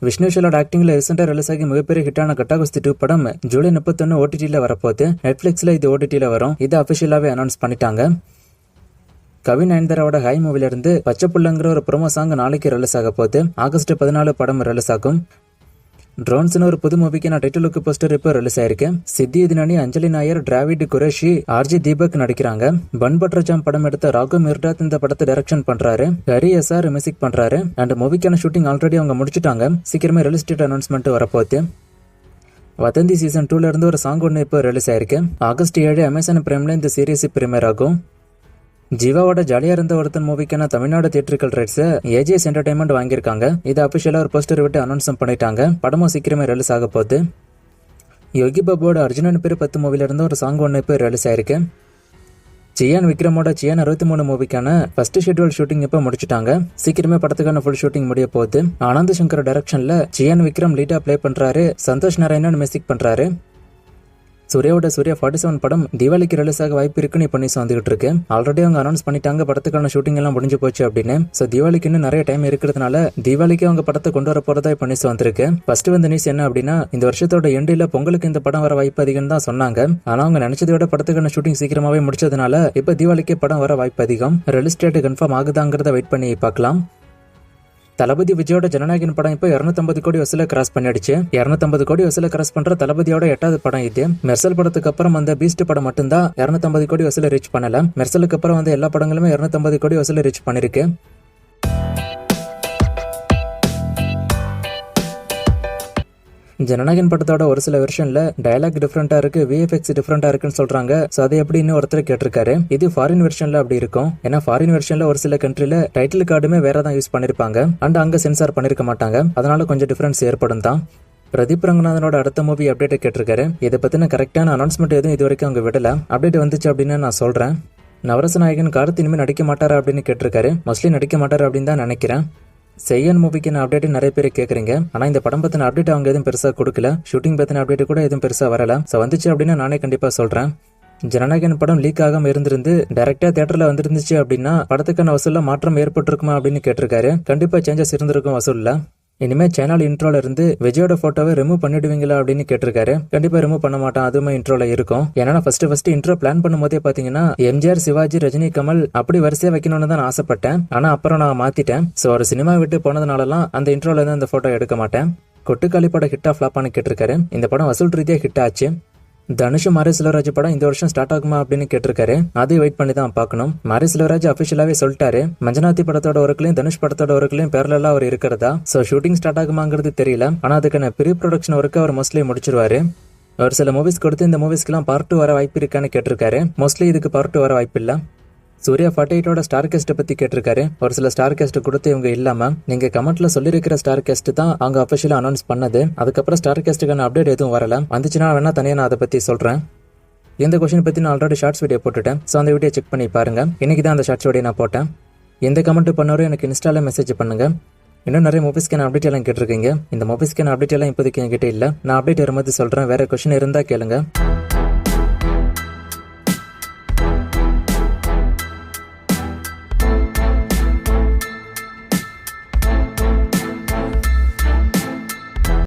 விஷ்ணு விஷாலோட ஆக்டிங்ல ரீசெண்டா ரிலீஸ் ஆகி மிகப்பெரிய ஹிட்டான கட்டாகுஸ்தி 2 படம் ஜூலை 31 ஓடிடில வரப்போகுது. நெட்ஃபிளிக்ஸ்ல இது ஓடிடில வரும். இது அபிஷியலாவே அனௌன்ஸ் பண்ணிட்டாங்க. கவின் நயன்தாராவோட ஹை மூவில இருந்து பச்சை புள்ளங்கிற ஒரு ப்ரோமோ சாங் நாளைக்கு ரிலீஸ் ஆக போகுது. ஆகஸ்ட் 14 படம் ரிலீஸ் ஆகும். ட்ரோன்ஸ்னு ஒரு புது மூவிக்கு நான் டைட்டில் லுக் போஸ்டர் இப்போ ரிலீஸ் ஆயிருக்கு. சித்தி இதுனானி, அஞ்சலி நாயர், டிராவிட் குரேஷி, ஆர்ஜி தீபக் நடிக்கிறாங்க. பன் பட்டர் ஜாம் படம் எடுத்த ராகு மிர்டாத் இந்த படத்தை டைரக்ஷன் பண்றாரு. ஹரி எஸ்ஆர் மியூசிக் பண்றாரு. அண்ட் மூவிக்கான ஷூட்டிங் ஆல்ரெடி அவங்க முடிச்சுட்டாங்க. சீக்கிரமே ரிலீஸ் டேட் அனௌன்ஸ்மெண்ட் வரப்போகுது. வதந்தி சீசன் 2ல இருந்து ஒரு சாங் ஒன்று இப்போ ரிலீஸ் ஆயிருக்கு. ஆகஸ்ட் 7 அமேசான் பிரைம்ல இந்த சீரிஸ் பிரீமியர் ஆகும். ஜீவாவோட ஜாலியா இருந்த ஒருத்தன் மூவிக்கான Tamil Nadu theatrical rights AGS entertainment வாங்கியிருக்காங்க. இது அபிஷியலா ஒரு போஸ்டர் விட்டு அனௌன்ஸ் பண்ணிட்டாங்க. படமும் சீக்கிரமே ரிலீஸ் ஆக போகுது. யோகி பாபுவோட அர்ஜுனன் பேர் 10 மூவில இருந்து ஒரு சாங் ஒன்று இப்போ ரிலீஸ் ஆயிருக்கு. சியான் விக்ரமோட சியான் 63 மூவிக்கான ஃபர்ஸ்ட் ஷெட்யூல் ஷூட்டிங் இப்போ முடிச்சுட்டாங்க. சீக்கிரமே படத்துக்கான ஃபுல் ஷூட்டிங் முடிய போகுது. ஆனந்த் சங்கர் டைரக்ஷன்ல சியான் விக்ரம் லீடா பிளே பண்றாரு. சந்தோஷ் நாராயணன் மியூசிக் பண்றாரு. சூர்யாவோட சூர்யா 47 படம் தீபாவளிக்கு ரிலீஸ் ஆக வாய்ப்பு இருக்குன்னு இப்போ நியூஸ் வந்துகிட்டு இருக்கு. ஆல்ரெடி அவங்க அனௌன்ஸ் பண்ணிட்டாங்க படத்துக்கான ஷூட்டிங் எல்லாம் முடிஞ்சு போச்சு அப்படின்னு. ஸோ தீபாவளிக்கு இன்னும் நிறைய டைம் இருக்கிறதுனால தீபாவளிக்கு அவங்க படத்தை கொண்டு வர போறதா இப்போ நியூஸ் வந்திருக்கு. ஃபர்ஸ்ட் வந்த நியூஸ் என்ன அப்படின்னா, இந்த வருஷத்தோட எண்டில் பொங்கலுக்கு இந்த படம் வர வாய்ப்பு அதிகம் தான் சொன்னாங்க. ஆனா அவங்க நினைச்சதை விட படத்துக்கான ஷூட்டிங் சீக்கிரமாவே முடிச்சதுனால இப்போ தீபாவளிக்கு படம் வர வாய்ப்பு அதிகம். ரிலீஸ் டேட் கன்ஃபார்ம் ஆகுதாங்கிறத வெயிட் பண்ணி பார்க்கலாம். தளபதி விஜயோட ஜனநாயகன் படம் இப்போ 250 கோடி வசூல கிராஸ் பண்ணிடுச்சு. 250 கோடி வசூல கிராஸ் பண்ற தளபதியோட 8வது படம் இது. மெர்சல் படத்துக்கு அப்புறம் அந்த பீஸ்ட் படம் மட்டும்தான் 250 கோடி வசூல ரீச் பண்ணல. மெர்சலுக்கு அப்புறம் வந்து எல்லா படங்களுமே 250 கோடி வசூல ரீச் பண்ணிருக்கு. ஜனநாயகன் படத்தோட ஒரு சில வெர்ஷன்ல டயலாக் டிஃபரெண்டா இருக்கு, விஎஃப்எக்ஸ் டிஃபரெண்டா இருக்குன்னு சொல்றாங்க. சோ அது எப்படின்னு ஒருத்தர் கேட்டிருக்காரு. இது ஃபாரின் வெர்ஷன்ல அப்படி இருக்கும். ஏன்னா ஃபாரின் வெர்ஷன்ல ஒரு சில கண்ட்ரில டைட்டில் கார்டுமே வேற தான் யூஸ் பண்ணிருப்பாங்க. அண்ட் அங்க சென்சார் பண்ணிருக்க மாட்டாங்க. அதனால கொஞ்சம் டிஃபரன்ஸ் ஏற்படும் தான். பிரதீப் ரங்கநாதனோட அடுத்த மூவி அப்டேட் கேட்டிருக்காரு. இதை பத்தின கரெக்டான அனௌன்ஸ்மெண்ட் எதுவும் இது வரைக்கும் அவங்க விடல. அப்டேட் வந்துச்சு அப்படின்னு நான் சொல்றேன். நவரச நாயகன் கார்த்தி இனிமே நடிக்க மாட்டாரா அப்படின்னு கேட்டிருக்காரு. மோஸ்ட்லி நடிக்க மாட்டாரு அப்படின்னு தான் நினைக்கிறேன். செய்யன் மூவிக்கு நான் அப்டேட் நிறைய பேர் கேட்குறீங்க. ஆனா இந்த படம் பத்தின அப்டேட் அவங்க எதுவும் பெருசா கொடுக்கல. ஷூட்டிங் பத்தின அப்டேட் கூட எதுவும் பெருசா வரல. ஸோ வந்துச்சு அப்படின்னா நானே கண்டிப்பா சொல்றேன். ஜனநாயகன் படம் லீக் ஆகாம இருந்திருந்து டைரக்டா தியேட்டர்ல வந்துருந்துச்சு அப்படின்னா படத்துக்கான வசூல்ல மாற்றம் ஏற்பட்டிருக்குமா அப்படின்னு கேட்டிருக்காரு. கண்டிப்பா சேஞ்சஸ் இருந்திருக்கும் வசூல்ல. இனிமே சேனல் இன்ட்ரோல இருந்து விஜயோட போட்டோவை ரிமூவ் பண்ணிடுவீங்களா அப்படின்னு கேட்டிருக்காரு. கண்டிப்பா ரிமூவ் பண்ண மாட்டான், அதுவுமே இன்ட்ரோல இருக்கும். ஏன்னா ஃபர்ஸ்ட் இன்ட்ரோ பிளான் பண்ணும் போதே பாத்தீங்கன்னா எம்ஜிஆர், சிவாஜி, ரஜினி, கமல் அப்படி வரிசையா வைக்கணும்னு தான் ஆசைப்பட்டேன். ஆனா அப்புறம் நான் மாத்திட்டேன். சோ ஒரு சினிமா விட்டு போனதுனாலலாம் அந்த இன்ட்ரோல இருந்து அந்த போட்டோ எடுக்க மாட்டேன். கொட்டுக்காளி படம் ஹிட்டா ஃபிளாப்பான்னு கேட்டிருக்காரு. இந்த படம் வசூல் ரீதியா ஹிட் ஆச்சு. தனுஷ் மாரி செல்வராஜ் படம் இந்த வருஷம் ஸ்டார்ட் ஆகுமா அப்படின்னு கேட்டிருக்காரு. அதை வெயிட் பண்ணி தான் பார்க்கணும். மாரி செல்வராஜ் அபிஷியலாவே சொல்லிட்டாரு. மஞ்சனாத்தி படத்தோட ஒர்க்லயும் தனுஷ் படத்தோட ஒர்க்லயும் பேரலா அவர் இருக்கிறதா. சோ ஷூட்டிங் ஸ்டார்ட் ஆகுமாங்கிறது தெரியல. ஆனா அதுக்கான ப்ரீ ப்ரொடக்ஷன் ஒர்க் அவர் மோஸ்ட்லி முடிச்சிருவாரு. ஒரு சில மூவிஸ் கொடுத்து இந்த மூவிஸ்க்கெல்லாம் பார்ட் 2 வர வாய்ப்பு இருக்கான்னு கேட்டிருக்காரு. மோஸ்ட்லி இதுக்கு பார்ட் 2 வர வாய்ப்பு இல்ல. சூர்யா 48ஓட ஸ்டார் கேஸ்ட் பத்தி கேட்டிருக்காரு. ஒரு சில ஸ்டார் கேஸ்ட் கொடுத்து இவங்க இல்லாம நீங்க கமெண்ட்ல சொல்லிருக்கிற ஸ்டார் கேஸ்ட் தான் அவங்க அபிஷியலா அனௌன்ஸ் பண்ணது. அதுக்கப்புறம் ஸ்டார் கேஸ்டுக்கான அப்டேட் எதுவும் வரல. வந்துச்சுன்னா வேணா தனியா நான் அதை பத்தி சொல்றேன். இந்த கொஸ்டின் பத்தி நான் ஆல்ரெடி ஷார்ட்ஸ் வீடியோ போட்டுட்டேன். ஸோ அந்த வீடியோ செக் பண்ணி பாருங்க. இன்னைக்கு தான் அந்த ஷார்ட்ஸ் வீடியோ நான் போட்டேன். எந்த கமெண்ட் பண்ணவரும் எனக்கு இன்ஸ்டால மெசேஜ் பண்ணுங்க. இன்னும் நிறைய மூவிஸ்க்கான அப்டேட் எல்லாம் கேட்டிருக்கீங்க. இந்த மூவிஸ்க்கான அப்டேட் எல்லாம் இப்போதைக்கு என்கிட்ட இல்ல. நான் அப்டேட் வரும்போது சொல்றேன். வேற கொஸ்டின் இருந்தா கேளுங்க.